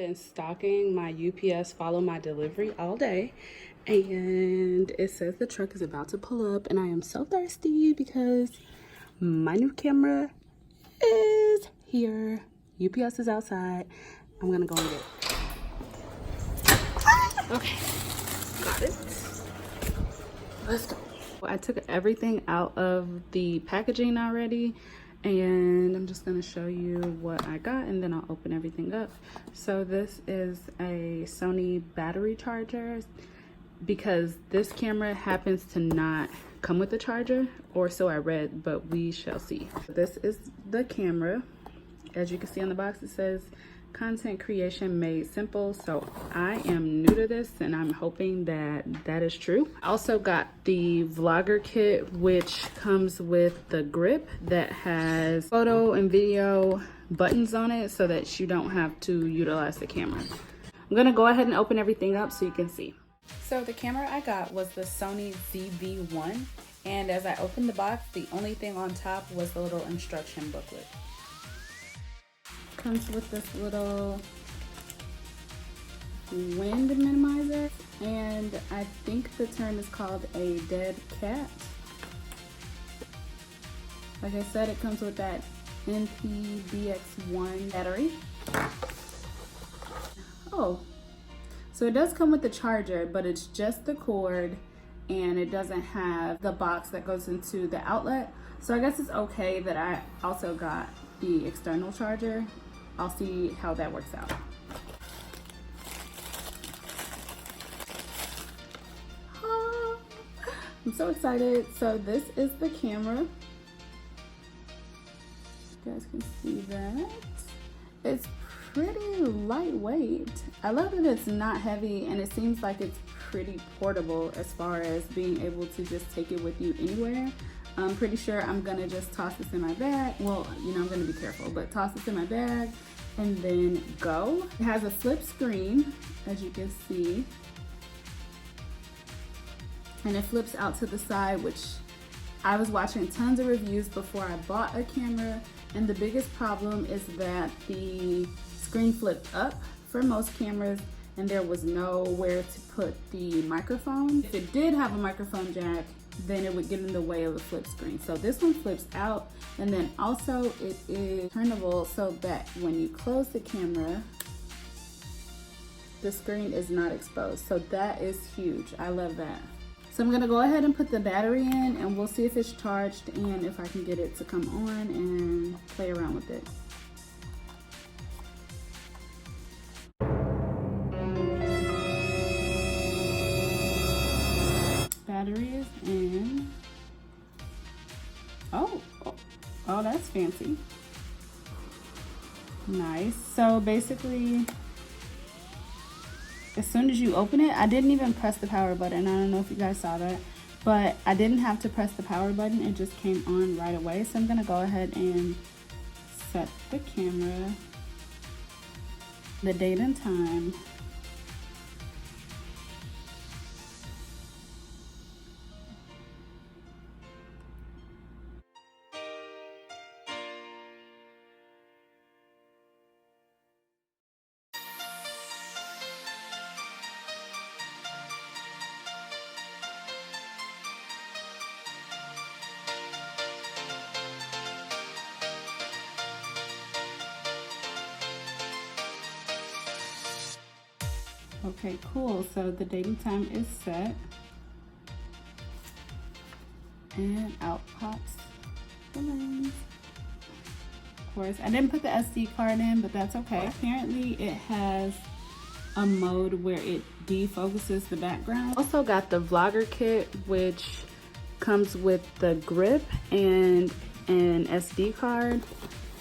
been stalking my UPS follow my delivery all day, and it says the truck is about to pull up, and I am so thirsty because my new camera is here. UPS is outside. I'm gonna go and get it. Okay, got it. Let's go. I took everything out of the packaging already, and I'm just gonna show you what I got, and then I'll open everything up. So this is a Sony battery charger, because this camera happens to not come with a charger, or so I read, but we shall see. This is the camera. As you can see on the box, it says content creation made simple. So I am new to this, and I'm hoping that that is true. I also got the vlogger kit, which comes with the grip that has photo and video buttons on it so that you don't have to utilize the camera. I'm gonna go ahead and open everything up so you can see. So the camera I got was the Sony ZV-1, and as I opened the box, the only thing on top was the little instruction booklet. Comes with this little wind minimizer, and I think the term is called a dead cat. Like I said, it comes with that NP-BX1 battery. Oh, so it does come with the charger, but it's just the cord, and it doesn't have the box that goes into the outlet. So I guess it's okay that I also got the external charger. I'll see how that works out. Oh, I'm so excited. So this is the camera. You guys can see that. It's pretty lightweight. I love that it's not heavy, and it seems like it's pretty portable as far as being able to just take it with you anywhere. I'm pretty sure I'm gonna just toss this in my bag. Well, you know, I'm gonna be careful, but toss this in my bag and then go. It has a flip screen, as you can see. And it flips out to the side, which I was watching tons of reviews before I bought a camera, and the biggest problem is that the screen flipped up for most cameras, and there was nowhere to put the microphone. If it did have a microphone jack, then it would get in the way of the flip screen. So this one flips out, and then also it is turnable so that when you close the camera, the screen is not exposed. So that is huge. I love that. So I'm gonna go ahead and put the battery in, and we'll see if it's charged and if I can get it to come on and play around with it. Battery is in. Oh, that's fancy. Nice. So basically, as soon as you open it, I didn't even press the power button. I don't know if you guys saw that, but I didn't have to press the power button. It just came on right away. So I'm gonna go ahead and set the camera, the date and time. Okay, cool. So the date and time is set. And out pops the lens. Of course, I didn't put the SD card in, but that's okay. Apparently it has a mode where it defocuses the background. Also got the vlogger kit, which comes with the grip and an SD card.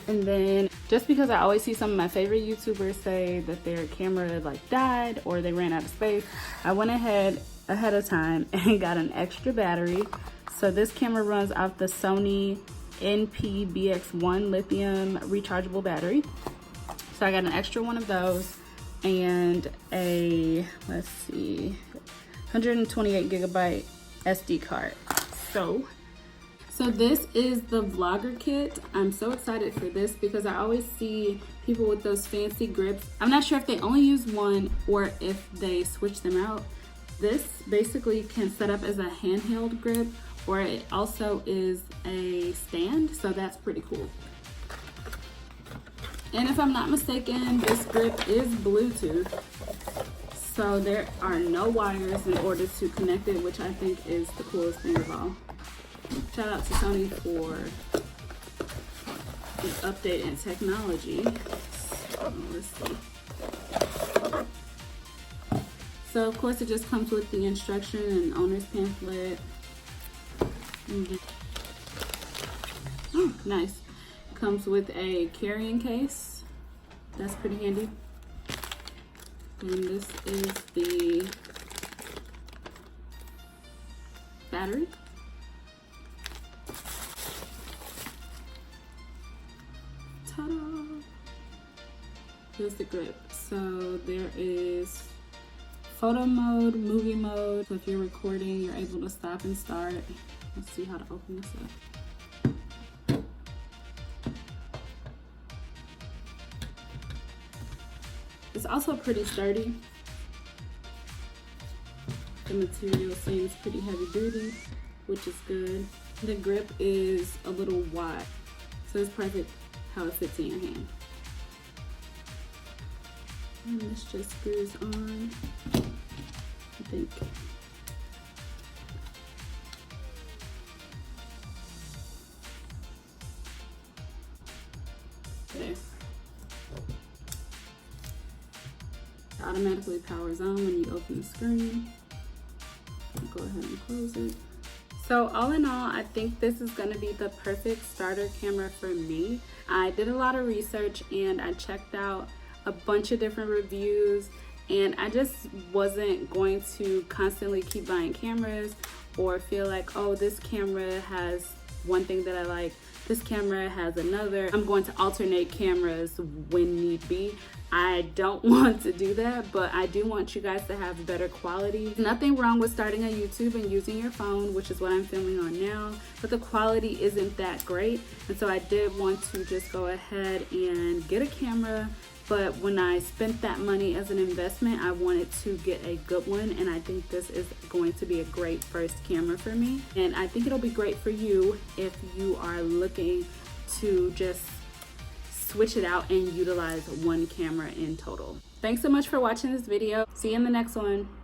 And then, just because I always see some of my favorite YouTubers say that their camera like died or they ran out of space, I went ahead of time and got an extra battery. So this camera runs off the Sony NP-BX1 lithium rechargeable battery. So I got an extra one of those and a, let's see, 128 gigabyte SD card. So this is the vlogger kit. I'm so excited for this because I always see people with those fancy grips. I'm not sure if they only use one or if they switch them out. This basically can set up as a handheld grip, or it also is a stand, so that's pretty cool. And if I'm not mistaken, this grip is Bluetooth, so there are no wires in order to connect it, which I think is the coolest thing of all. Shout out to Sony for the update in technology. So let's see. So of course it just comes with the instruction and owner's pamphlet. Oh, nice. Comes with a carrying case. That's pretty handy. And this is the battery. Ta-da! Here's the grip. So there is photo mode, movie mode. So if you're recording, you're able to stop and start. Let's see how to open this up. It's also pretty sturdy. The material seems pretty heavy duty, which is good. The grip is a little wide, so it's perfect how it fits in your hand. And this just screws on, I think. There. It automatically powers on when you open the screen. I'll go ahead and close it. So all in all, I think this is going to be the perfect starter camera for me. I did a lot of research and I checked out a bunch of different reviews, and I just wasn't going to constantly keep buying cameras or feel like, oh, this camera has one thing that I like, this camera has another. I'm going to alternate cameras when need be. I don't want to do that, but I do want you guys to have better quality. There's nothing wrong with starting a YouTube and using your phone, which is what I'm filming on now, but the quality isn't that great. And so I did want to just go ahead and get a camera. But when I spent that money as an investment, I wanted to get a good one, and I think this is going to be a great first camera for me. And I think it'll be great for you if you are looking to just switch it out and utilize one camera in total. Thanks so much for watching this video. See you in the next one.